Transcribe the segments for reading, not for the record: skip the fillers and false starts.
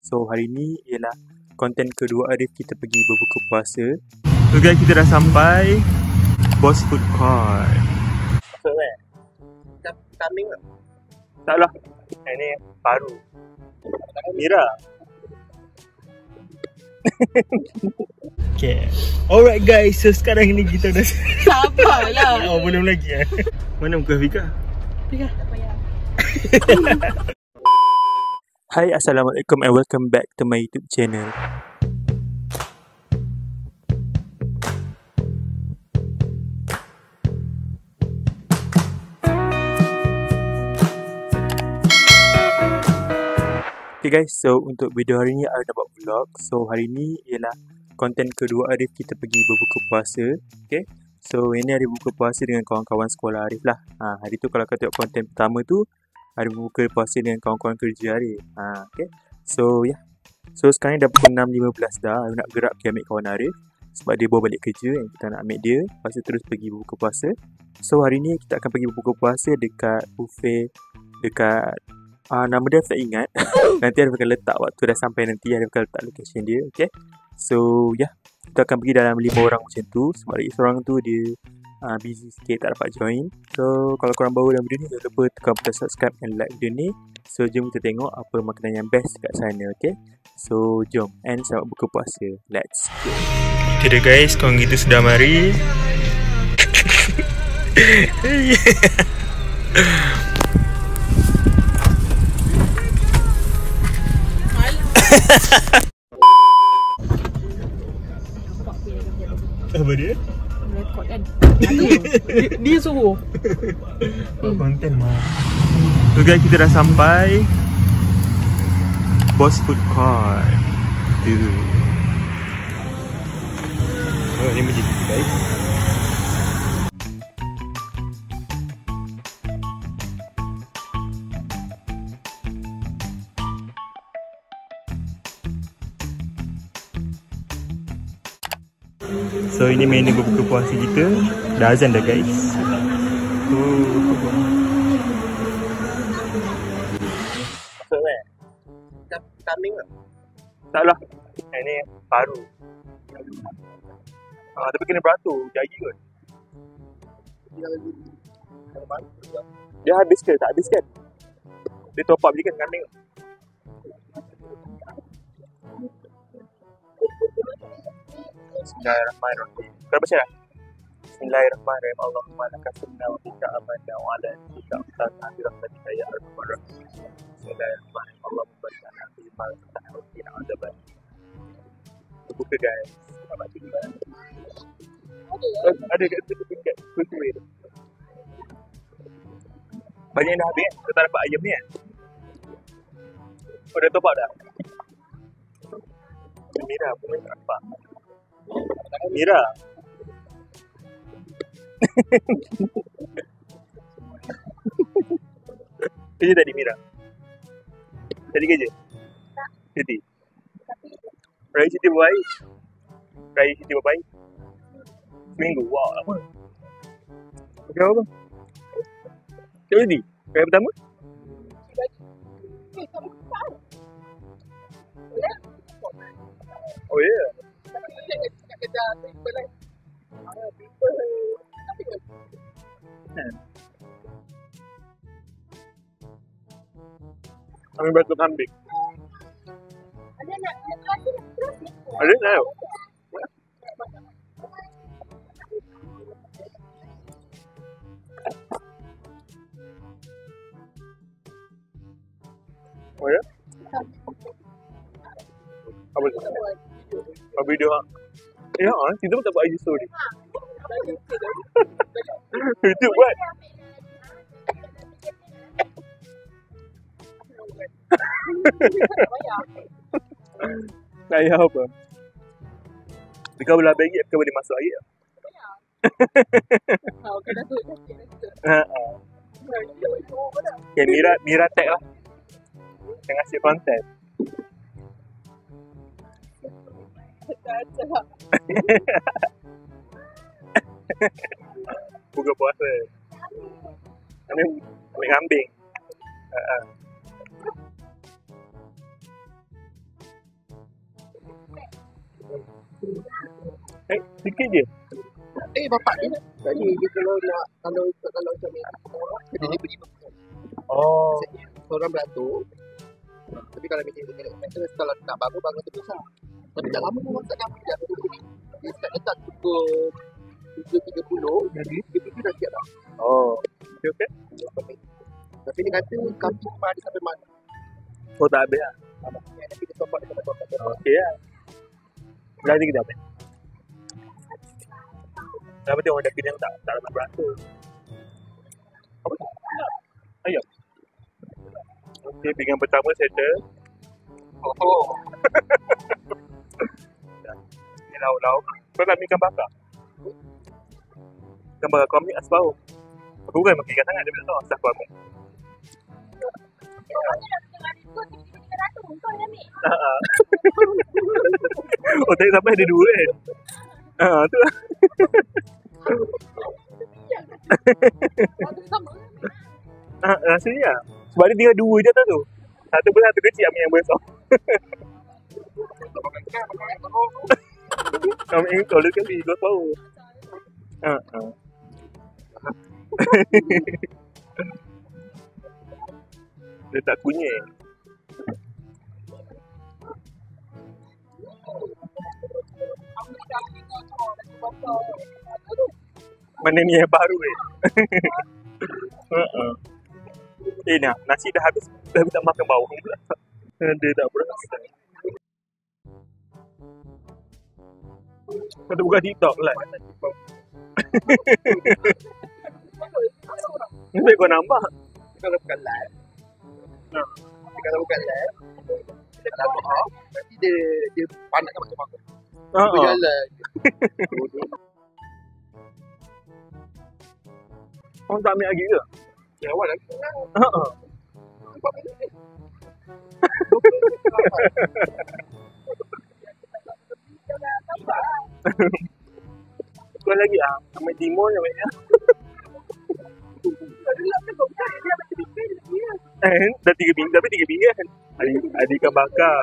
So hari ni ialah konten kedua Arif kita pergi berbuka puasa. So guys, kita dah sampai Boss Food Court. So kambing tak? Tak lah, ini baru Mira. Okay. Alright guys, so sekarang ni kita dah Sabarlah. Oh, belum lagi Mana muka Fika? Fika, tak payah. Hai, Assalamualaikum and welcome back to my YouTube channel. Okay guys, so untuk video hari ni Arif nak buat vlog. So hari ni ialah konten kedua Arif kita pergi berbuka puasa. Okay, so ini Arif buka puasa dengan kawan-kawan sekolah Arif lah. Hari tu kalau kau tengok konten pertama tu, Arif buka puasa dengan kawan-kawan kerja Arif. Okay, so ya, so sekarang ni dah pukul 6.15 dah. Arif nak gerak pergi ambil kawan Arif sebab dia baru balik kerja, yang kita nak ambil dia, lepas tu terus pergi berbuka puasa. So hari ni kita akan pergi berbuka puasa dekat buffet dekat nama dia tak ingat. Nanti Arif akan letak waktu dah sampai, nanti Arif akan letak location dia. Okay, so ya, kita akan pergi dalam 5 orang macam tu. Sebab lagi seorang tu dia busy sikit, tak dapat join. So kalau korang baru dalam video ni, jangan lupa tekan butang subscribe and like video ni. So jom kita tengok apa makanan yang best kat sana. Okay, so jom and selamat buka puasa. Let's go. Okay dah guys, korang kita sudah mari. Apa dia? Rekod kan? Dia suruh. Konten mah. So guys, kita dah sampai Boss Food Court. Oh, ni masjid guys. So ini menu berbuka puasa kita. Dah azan dah guys. So kambing tak? Tak lah, ini baru. Tapi kena beratur, jagi kot. Dia habis ke? Tak habis kan? Dia top up je kan kambing? Bismillahirrahmanirrahim. Kau baca dah? Bismillahirrahmanirrahim. Allahumma laka sunna wa bika amanna wa ala bika amtana bi rahmatika ya arhamar rahimin. Bismillahirrahmanirrahim. Allahumma barik lana fi ma razaqtana wa qina adzaban. Buka guys. Ada kat situ dekat kuih tu. Banyak dah habis. Kau tak dapat ayam ni kan? Kau dah top up dah? Mira pun tak nampak. Mira. Kerja tadi Mira? Tadi kerja? Tak. Cuti? Raya cuti berapa hari? Raya cuti berapa hari? Seminggu? Wow, lama. Berapa bang? Cik cuti? Raya pertama? Oh ya? Yeah. Kami batu kambing. Ada nak terus ni. Ada nak? Oh ya? Apa tu? Apa video? Ya, kita pun tak buat IG story. YouTube buat. Nak ayah apa? Jika belah bagi, kau boleh masuk lagi tak? Kau kena tu. Okay, Mira tag lah. Jangan asyik konten. Buka puasa. Ini ambil kambing. Sikit je. Bapak dia tadi dia kalau macam ni dia beli Oh. seorang beratur. Tapi kalau macam kalau nak bangun tu besar. Tapi tak lama pun masak dah dia start letak pukul 7.30 jadi dia pergi dah siap dah. Oh. Okay. Tapi dia kata kambing memang ada sampai mana. Oh, tak habis lah. Nanti dia top up dia top up. Okey lah. Berarti kita habis. Kenapa tengok ada pilihan tak dapat beratur? Apa tu? Ayam. Okey, pilihan pertama settle. Oh. Ni lauk-lauk. Kau tak ambil ikan bakar? Ikan bakar kau ambil asbau. Aku bukan makan ikan sangat, dia tak tahu asal aku ambil. Oh, tadi sampai ada dua kan? Tu lah. Rasanya lah. Sebab dia tinggal dua je tu. Satu pun satu kecil ambil yang besar. Ambil yang kau sekali, kau tahu. Dia tak kunyit. Mana ni yang baru nah, nasi dah habis. Dah tak makan bawang pula. Dia tak berasa. Kau tu buka TikTok lah. Nanti kau nampak. Kalau bukan live. Kalau bukan live. Kalau off, nanti dia panaskan macam apa. Berjalan. Orang tak ambil lagi ke? Yang awal lagi. Nampak benda ni. Kau lagi lah. Ambil timur je banyak. Dah 3 bingit. Tapi 3 bingit kan. Ada ikan bakar.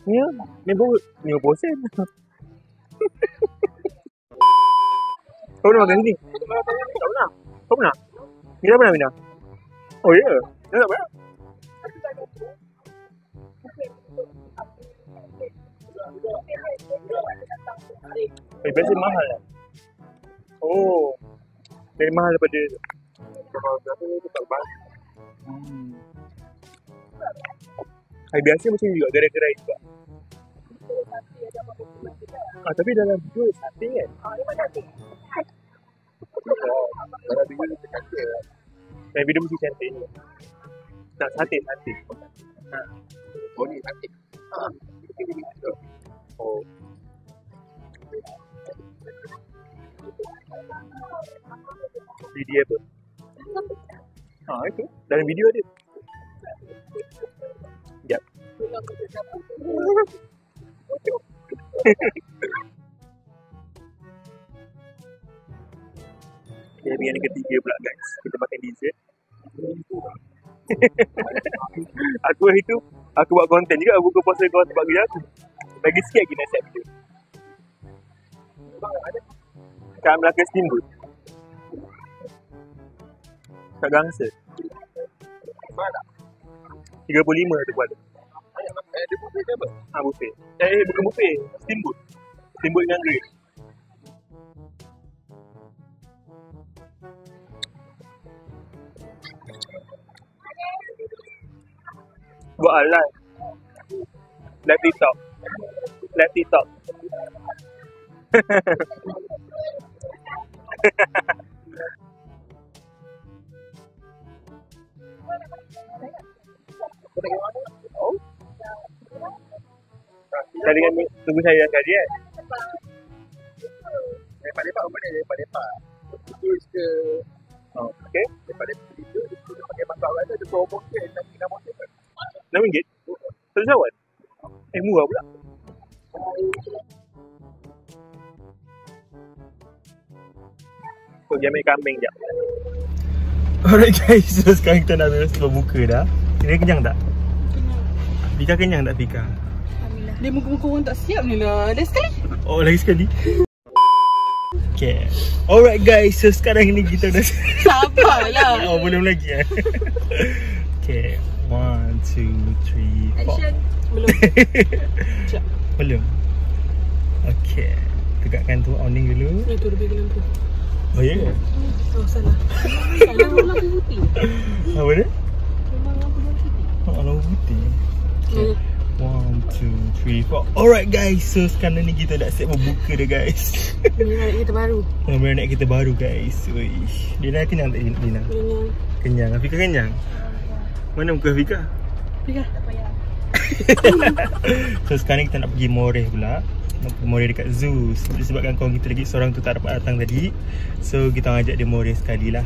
Ni lah. Ni pun 50 sen. Kau pernah makan sini? Tak pernah. Kau pernah? Mira pernah Mina? Oh ya? Dia tak pernah? Biasa mahal lah. Oh. Dari mahal daripada Kalau biasa ni tu tak banyak. Hari biasa macam ni juga, gerai-gerai juga. Tapi dalam video sate kan? Kalau video ni terkata Dalam video mesti cantik ni. Tak, sate. oh ni cantik. Oh. Dia apa? Itu. Dalam video ada. Sekejap. Yang ketiga pula guys. Kita makan dessert. Aku buat konten juga buka puasa kau tempat kerja aku. Bagi sikit lagi nasihat video. Kat Melaka Steamboat. Kat Gangsa. 35 tu pun ada. Dia buffet ke apa? Buffet. Bukan buffet. Steamboat. Steamboat dengan grill. Buat live. Live TikTok. Live TikTok. Oh. Tadi kan tunggu saya sekali kan. Lepak-lepak apa ni? Lepak-lepak. Itu ke okey. lepak-lepak itu dia pakai masak ada promotion nanti nak promotion kan. RM6? Satu cawan? Murah pula. Kau ambil kambing sekejap. Alright guys, so sekarang kita nak berbuka dah. Kira kenyang tak? Kenyang. Fika kenyang tak Fika? Alhamdulillah. Dia muka-muka orang tak siap ni lah. Lagi sekali. Oh, lagi sekali. Okay. Alright guys, so sekarang ni kita dah Sabarlah. oh, belum lagi Okay. 1, 2, 3, 4. Action. Belum. Sekejap. Belum. Okay. Tegakkan tu, owning dulu. Itu lebih ke lampu. Oh ya? Yeah. Oh, salah. Salah lampu putih. Apa dia? Memang lampu putih. Oh, lampu putih. Okay. Okay. 1, 2, 3, 4. Alright guys, so sekarang ni kita dah siap berbuka dah guys. Ini naik kita baru. Naik kita baru guys. Uish. Dina kenyang tak Dina? Kenyang. Kenyang. Afika kenyang? Mana muka Afika? Afika. Tak payah. So sekarang kita nak pergi Moreh pula. Nak pergi Moreh dekat zoo. Disebabkan kawan kita lagi seorang tu tak dapat datang tadi, so kita orang ajak dia Moreh sekali lah.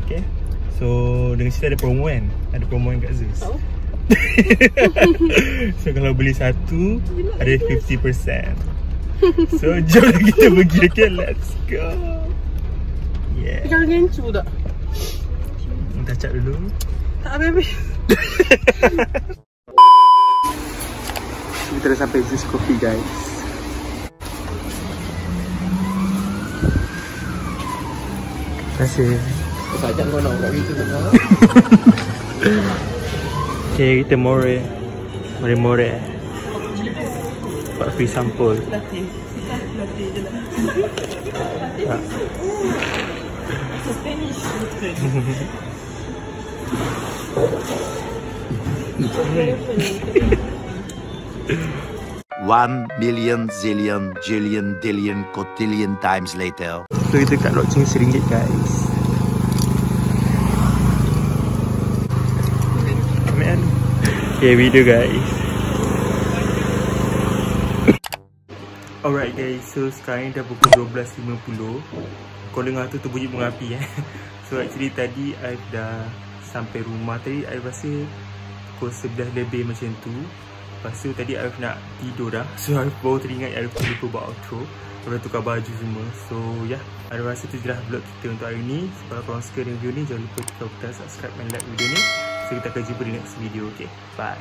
Okay. So dengan cerita ada promo kan? Ada promo kat zoo. Tahu? So kalau beli satu ada 50%. So jom kita pergi. Okay, let's go. Yeah. Jangan gencu tak? Minta cat dulu. Tak habis-habis. Kita dah sampai Zeus Coffee guys. Terima kasih. Sajak kau nak buat gitu semua. Okay, kita Moreh. Moreh. Buat free sampul. Latih. Latih je lah. Tak. Spanish. 1,000,000 zillion jillion dillion cotillion times later. So kita kat loceng RM1 guys. Amin. Okay, video guys. Alright guys, so sekarang dah pukul 12.50. Kau dengar tu bunyi bunga api So actually tadi I dah sampai rumah tadi, I rasa pukul 11 lebih macam tu. Lepas tu tadi I nak tidur dah. So I baru teringat I lupa buat outro. Lepas tukar baju semua. So yeah, I rasa tu je lah vlog kita untuk hari ni. Kalau korang suka dengan video ni, jangan lupa tekan butang subscribe dan like video ni. So kita akan jumpa di next video. Okay, bye.